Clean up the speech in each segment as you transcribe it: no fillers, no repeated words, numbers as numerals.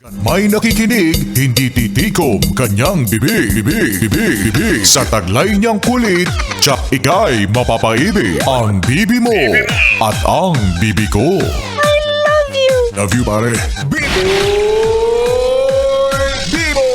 May nakikinig, hindi titikom kanyang bibig. Sa taglay niyang kulit, tsak ika'y mapapaibig. Ang bibi mo at ang bibi ko. I love you! Love you, pare. Bibo! Bibo!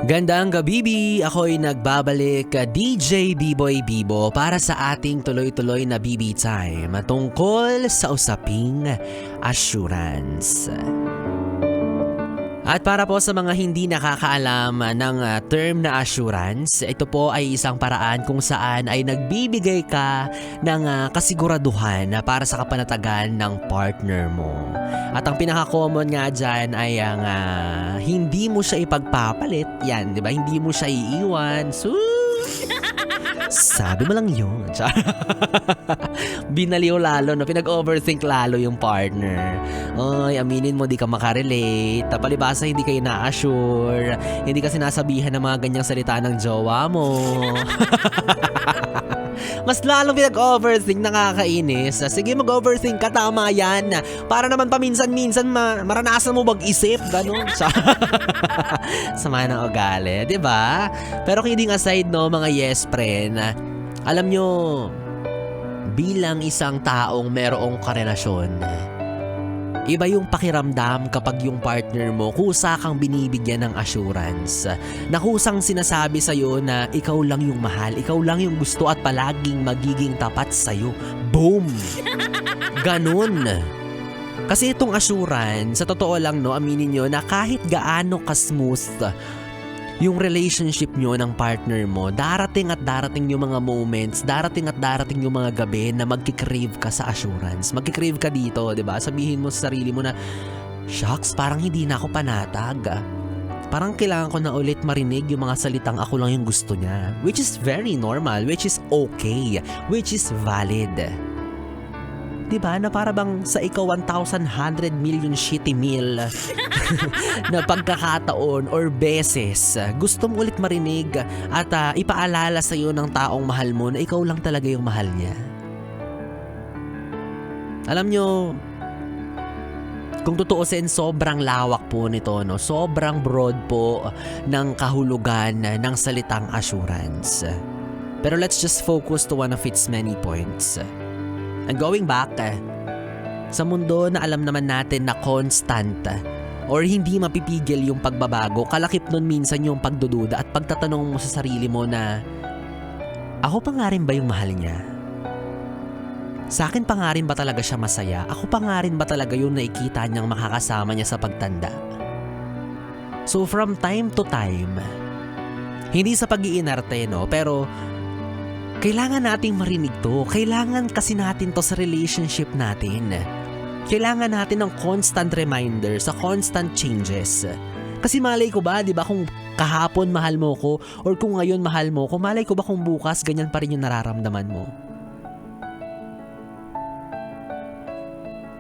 Gandang gabi, ako'y nagbabalik, DJ B-Boy Bibo para sa ating tuloy-tuloy na BB Time tungkol sa usaping assurance. At para po sa mga hindi nakakaalam ng term na assurance, ito po ay isang paraan kung saan ay nagbibigay ka ng kasiguraduhan para sa kapanatagan ng partner mo. At ang pinaka-common nga dyan ay ang hindi mo siya ipagpapalit. Yan, di ba? Hindi mo siya iiwan. Sabi mo lang yun. Binaliw lalo, no? Pinag-overthink lalo yung partner. Ay, aminin mo, di ka makarelate. Palibasa, hindi kayo na-assure. Hindi ka sinasabihan ng mga ganyang salita ng jowa mo. Mas lalong pinag-overthink, nakakainis. Sige, mag-overthink ka, tama yan. Para naman paminsan-minsan maranasan mo mag-isip, gano'n. Sama ng ugali, di ba? Pero kidding aside, no, mga yes friend, alam nyo, bilang isang taong merong karelasyon, iba yung pakiramdam kapag yung partner mo kusa kang binibigyan ng assurance. Na kusang sinasabi sa'yo na ikaw lang yung mahal, ikaw lang yung gusto at palaging magiging tapat sa'yo. Boom! Ganun. Kasi itong assurance, sa totoo lang, no, aminin nyo na kahit gaano ka-smooth yung relationship nyo ng partner mo, darating at darating yung mga moments, darating at darating yung mga gabi na magkikrave ka sa assurance. Magkikrave ka dito, 'di ba? Sabihin mo sa sarili mo na, shucks, parang hindi na ako panatag. Parang kailangan ko na ulit marinig yung mga salitang ako lang yung gusto niya. Which is very normal, which is okay, which is valid. Diba na para bang sa ikaw 1,100 million shitty meal na pagkakataon or beses gusto mo ulit marinig at ipaalala sa iyo ng taong mahal mo na ikaw lang talaga yung mahal niya. Alam nyo, kung tutuusin, sobrang lawak po nito, no? Sobrang broad po ng kahulugan ng salitang assurance. Pero let's just focus to one of its many points. And going back, sa mundo na alam naman natin na constant or hindi mapipigil yung pagbabago, kalakip nun minsan yung pagdududa at pagtatanong mo sa sarili mo na, ako pa nga rin ba yung mahal niya? Sa akin pa nga rin ba talaga siya masaya? Ako pa nga rin ba talaga yung nakikita niyang makakasama niya sa pagtanda? So from time to time, hindi sa pag-iinarte, no? Pero kailangan nating marinig to. Kailangan kasi natin to sa relationship natin. Kailangan natin ng constant reminder sa constant changes. Kasi malay ko ba, di ba, kung kahapon mahal mo ko or kung ngayon mahal mo ko, malay ko ba kung bukas ganyan pa rin yung nararamdaman mo?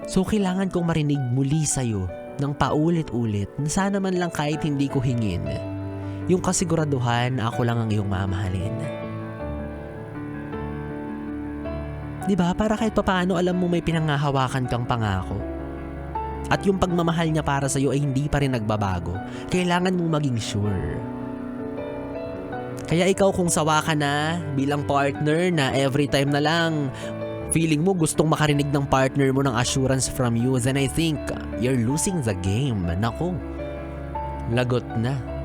So kailangan kong marinig muli sa'yo ng paulit-ulit na sana man lang kahit hindi ko hingin yung kasiguraduhan na ako lang ang iyong mamahalin. Diba? Para kahit papaano alam mo may pinanghahawakan kang pangako. At yung pagmamahal niya para sa'yo ay hindi pa rin nagbabago. Kailangan mong maging sure. Kaya ikaw kung sawa ka na bilang partner na every time na lang feeling mo gustong makarinig ng partner mo ng assurance from you, then I think you're losing the game. Nako, lagot na.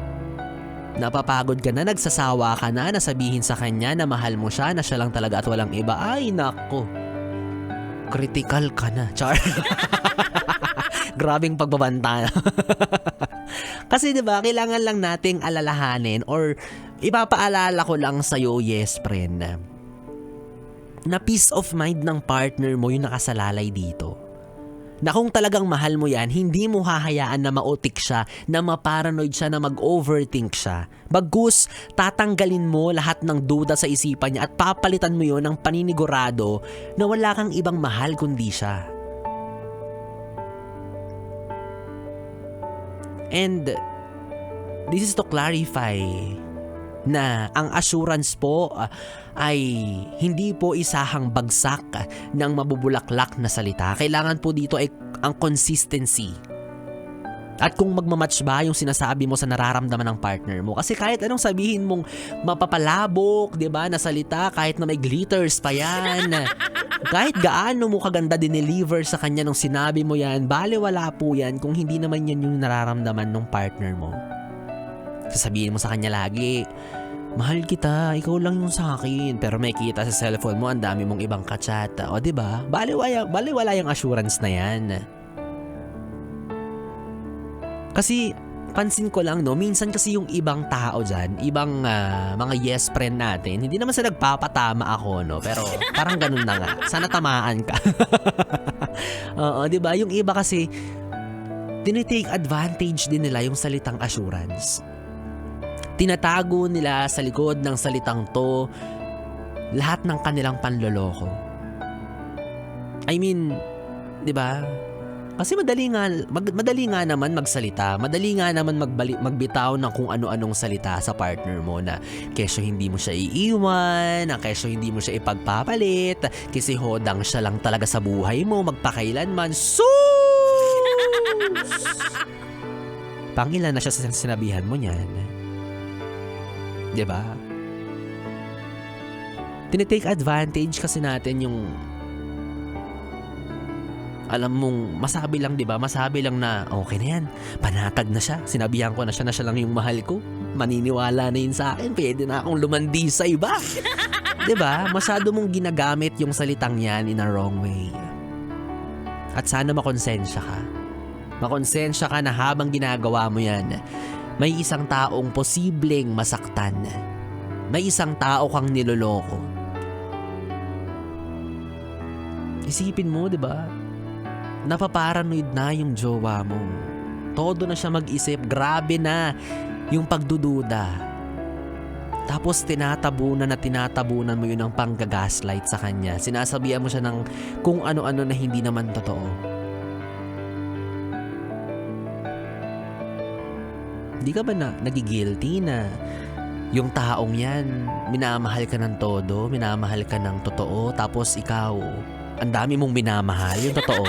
Napapagod ka na, nagsasawa ka na, nasabihin sa kanya na mahal mo siya, na siya lang talaga at walang iba. Ay, nako. Critical ka na. Char. Grabing pagbabanta. Kasi diba, kailangan lang nating alalahanin or ipapaalala ko lang sa'yo, yes friend, na peace of mind ng partner mo yung nakasalalay dito. Na kung talagang mahal mo yan, hindi mo hahayaan na mautik siya, na maparanoid siya, na mag-overthink siya. Bagkus, tatanggalin mo lahat ng duda sa isipan niya at papalitan mo yon ng paninigurado na wala kang ibang mahal kundi siya. And this is to clarify na ang assurance po ay hindi po isahang bagsak ng mabubulaklak na salita. Kailangan po dito ay ang consistency. At kung magmamatch ba yung sinasabi mo sa nararamdaman ng partner mo. Kasi kahit anong sabihin mong mapapalabok, 'di ba, na salita, kahit na may glitters pa yan, kahit gaano mo kaganda dineliver sa kanya nung sinabi mo yan, baliwala po yan kung hindi naman yan yung nararamdaman ng partner mo. Sasabihin mo sa kanya lagi, mahal kita, ikaw lang yung sa akin. Pero may kita sa cellphone mo, ang dami mong ibang kachat. O, 'di ba? Baliwala yung assurance na yan. Kasi pansin ko lang, no, minsan kasi yung ibang tao dyan, ibang mga yes friend natin, hindi naman sa nagpapatama ako, no, pero parang ganun na nga. Sana tamaan ka. Oo, 'di ba? Yung iba kasi tinitake advantage din nila yung salitang assurance. Tinatago nila sa likod ng salitang to lahat ng kanilang panloloko. I mean, 'di ba? Kasi madali nga naman magsalita, madali nga naman magbitaw ng kung ano-anong salita sa partner mo na kesyo hindi mo siya iiwan, na kesyo hindi mo siya ipagpapalit, kasi hodang siya lang talaga sa buhay mo magpakailanman. Sus! Pangilan na siya sa sinabihan mo niyan. 'Di ba? Tinitake advantage kasi natin yung alam mong masabi lang, 'di ba? Masabi lang na okay na 'yan. Panatag na siya. Sinabihan ko na siya lang yung mahal ko. Maniniwala na yun sa akin. Pwede na akong lumandi sa iba. 'Di ba? Masyado mong ginagamit yung salitang 'yan in a wrong way. At sana makonsensya ka. Makonsensya ka na habang ginagawa mo 'yan, may isang taong posibleng masaktan. May isang tao kang niloloko. Isipin mo, 'di ba? Napaparanoid na yung jowa mo. Todo na siya mag-isip. Grabe na yung pagdududa. Tapos tinatabunan mo yun ng panggagaslight sa kanya. Sinasabihan mo siya ng kung ano-ano na hindi naman totoo. Hindi ka ba nagigilty na yung taong yan, minamahal ka ng todo, minamahal ka ng totoo, tapos ikaw, ang dami mong minamahal, yung totoo.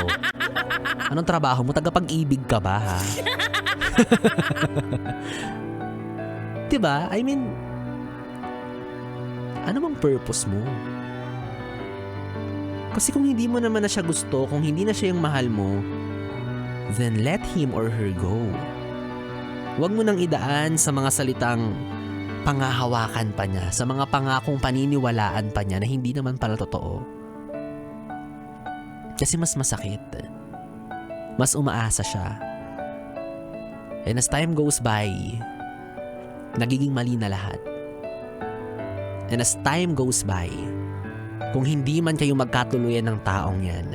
Anong trabaho mo? Tagapag-ibig ka ba, ha? Diba? I mean, ano bang purpose mo? Kasi kung hindi mo naman na siya gusto, kung hindi na siya yung mahal mo, then let him or her go. Huwag mo nang idaan sa mga salitang pangahawakan pa niya, sa mga pangakong paniniwalaan pa niya na hindi naman pala totoo. Kasi mas masakit. Mas umaasa siya. And as time goes by, nagiging mali na lahat. And as time goes by, kung hindi man kayo magkatuluyan ng taong yan,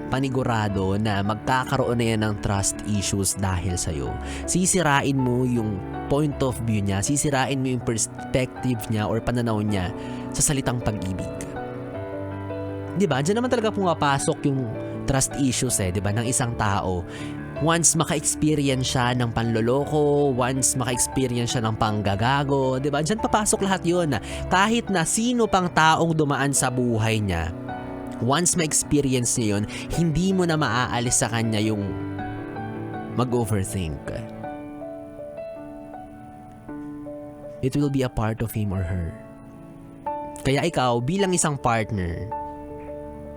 panigurado na magkakaroon na yan ng trust issues dahil sa'yo. Sisirain mo yung point of view niya, sisirain mo yung perspective niya or pananaw niya sa salitang pag-ibig. Diba? Diyan naman talaga pumapasok yung trust issues diba, ng isang tao. Once maka-experience siya ng panloloko, once maka-experience siya ng panggagago, diba? Diyan papasok lahat yun. Kahit na sino pang taong dumaan sa buhay niya, once ma-experience niya yun, hindi mo na maaalis sa kanya yung mag-overthink. It will be a part of him or her. Kaya ikaw, bilang isang partner,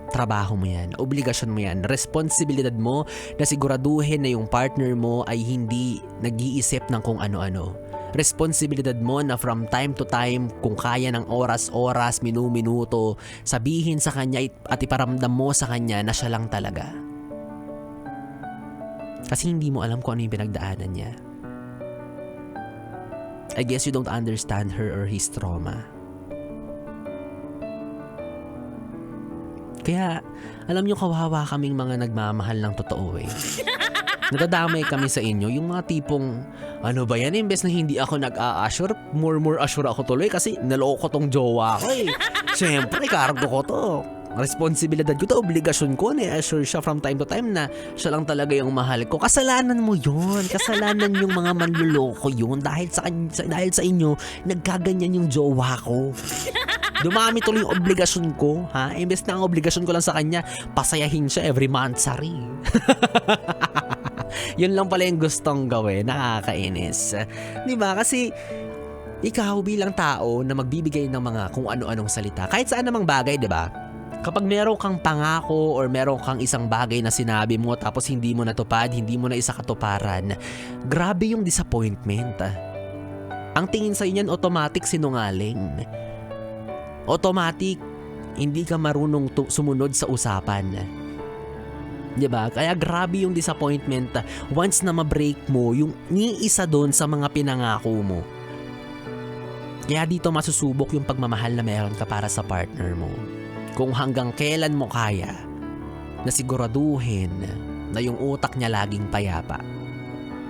trabaho mo yan, obligasyon mo yan, responsibilidad mo na siguraduhin na yung partner mo ay hindi nag-iisip ng kung ano-ano. Responsibilidad mo na from time to time, kung kaya ng oras-oras, minu-minuto, sabihin sa kanya at iparamdam mo sa kanya na siya lang talaga. Kasi hindi mo alam kung ano yung pinagdaanan niya. I guess you don't understand her or his trauma. Kaya, alam nyo, kawawa kaming mga nagmamahal ng totoo Nadadamay kami sa inyo, yung mga tipong, ano ba yan, imbes na hindi ako nag-a-assure, more assure ako tuloy kasi naloko tong jowa ko Siyempre, cargo ko to. responsibilidad ko to, obligasyon ko na i-assure siya from time to time na siya lang talaga yung mahal ko. Kasalanan mo yun. Kasalanan yung mga manluloko yun dahil sa inyo nagkaganyan yung jowa ko. Dumami tuloy yung obligasyon ko, ha? Imbes na ang obligasyon ko lang sa kanya, pasayahin siya every monthsary. Yun lang pala yung gustong gawin. Nakakainis. Diba? Kasi ikaw bilang tao na magbibigay ng mga kung ano-anong salita, kahit saan namang bagay, diba? Kapag meron kang pangako or meron kang isang bagay na sinabi mo tapos hindi mo natupad, hindi mo na isa katuparan, grabe yung disappointment. Ang tingin sa'yo niyan, automatic sinungaling. Automatic, hindi ka marunong sumunod sa usapan. Diba? Kaya grabe yung disappointment once na ma-break mo yung ni-isa doon sa mga pinangako mo. Kaya dito masusubok yung pagmamahal na meron ka para sa partner mo. Kung hanggang kailan mo kaya na siguraduhin na yung utak niya laging payapa.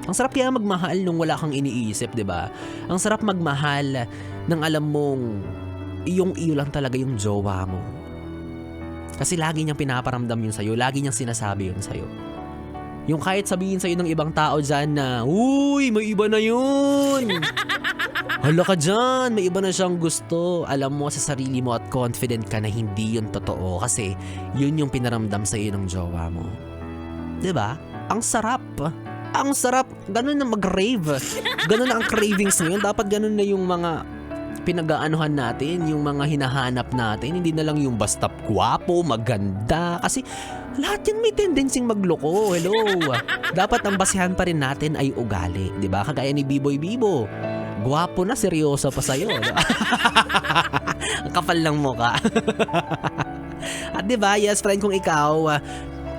Ang sarap kaya magmahal nung wala kang iniisip, diba? Ang sarap magmahal nang alam mong iyo lang talaga yung jowa mo. Kasi lagi niyang pinaparamdam yun sa'yo, lagi niyang sinasabi yun sa'yo. Yung kahit sabihin sa'yo ng ibang tao dyan na, uy, may iba na yun! Hala ka dyan, may iba na siyang gusto. Alam mo sa sarili mo at confident ka na hindi yun totoo kasi yun yung pinaramdam sa'yo ng jowa mo. Diba? Ang sarap. Ang sarap. Ganun na mag-rave. Ganun na ang cravings ngayon. Dapat ganun na yung mga pinag-aanuhan natin, yung mga hinahanap natin. Hindi na lang yung basta gwapo, maganda. Kasi lahat yan may tendencying magloko. Hello. Dapat ang basihan pa rin natin ay ugali. Diba? Kagaya ni Biboy Bibo. Gwapo na, seryoso pa sa'yo. Ang kapal ng mukha. At diba, yes friend, kung ikaw,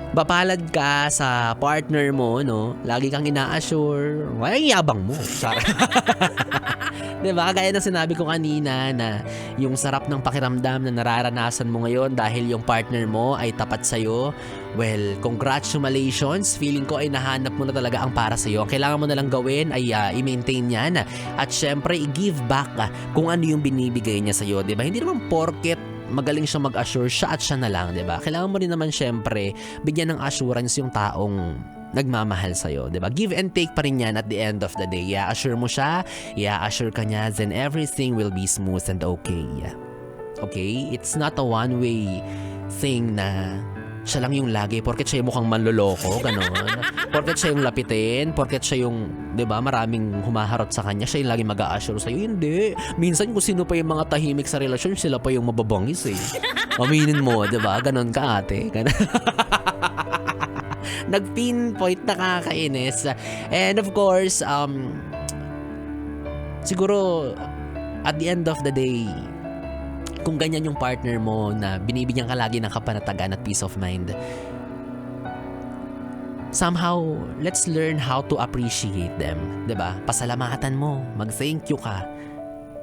bapalad ka sa partner mo, no? Lagi kang ina-assure, ay yabang mo. Diba, kagaya ng sinabi ko kanina na yung sarap ng pakiramdam na nararanasan mo ngayon dahil yung partner mo ay tapat sa'yo. Well, congratulations. Feeling ko ay nahanap mo na talaga ang para sa'yo. Ang kailangan mo na lang gawin ay i-maintain yan. At syempre, i-give back kung ano yung binibigay niya sa'yo. Diba? Hindi naman porket magaling siya mag-assure, siya at siya na lang. Diba? Kailangan mo rin naman syempre bigyan ng assurance yung taong nagmamahal sa'yo. Diba? Give and take pa rin yan at the end of the day. I-assure mo siya, i-assure ka niya, then everything will be smooth and okay. Okay? It's not a one-way thing na siya lang yung lagi, porket siya yung mukhang manloloko, gano'n. Porket siya yung lapitin, porket siya yung, di ba, maraming humaharot sa kanya, siya yung lagi mag-a-assure sa'yo. Hindi. Minsan kung sino pa yung mga tahimik sa relasyon, sila pa yung mababangis eh. Aminin mo, di ba? Gano'n ka ate. Nag-pinpoint, nakakainis. And of course, siguro, at the end of the day, kung ganyan yung partner mo na binibigyan ka lagi ng kapanatagan at peace of mind, somehow, let's learn how to appreciate them. Diba? Pasalamatan mo, mag-thank you ka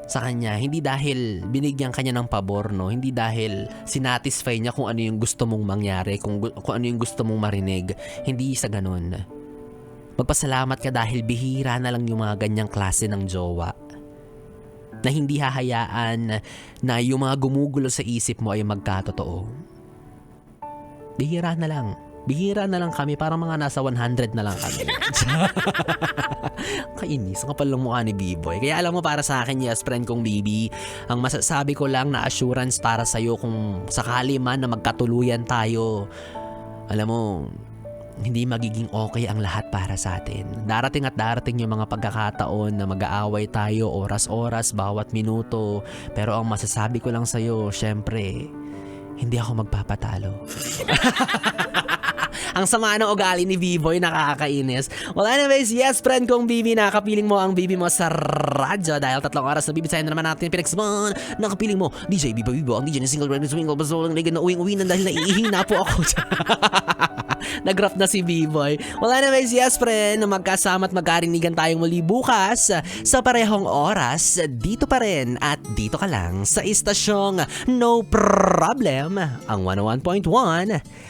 sa kanya. Hindi dahil binigyan kanya ng pabor, no? Hindi dahil sinatisfy niya kung ano yung gusto mong mangyari, kung ano yung gusto mong marinig. Hindi sa ganun. Magpasalamat ka dahil bihira na lang yung mga ganyang klase ng jowa na hindi hahayaan na yung mga gumugulo sa isip mo ay magkatotoo. Bihira na lang. Bihira na lang kami. Parang mga nasa 100 na lang kami. Kainis. Ang kapal lang mukha ni B-Boy. Kaya alam mo, para sa akin, yes, friend kong Bibi, ang masasabi ko lang na assurance para sa'yo kung sakali man na magkatuluyan tayo, alam mo, hindi magiging okay ang lahat para sa atin. Darating at darating yung mga pagkakataon na mag-aaway tayo oras-oras, bawat minuto. Pero ang masasabi ko lang sa'yo, syempre, hindi ako magpapatalo. Ang sama ng ugali ni B-Boy, nakakainis. Well, anyways, yes, friend kong Bibi, nakapiling mo ang Bibi mo sa radyo dahil 3 oras na bibisahin na naman natin pinagsaman. Nakapiling mo, DJ Bibo, ang DJ na single brand swingle, baso lang na uwing-uwi na dahil naiihina po ako. Nag-rap na si B-Boy. Well, anyways, yes, friend, magkasama at magkarinigan tayong muli bukas sa parehong oras, dito pa rin at dito ka lang sa istasyong No Problem, ang 101.1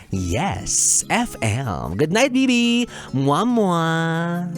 Yes FM. Good night, Bibi. Mwah, mwah.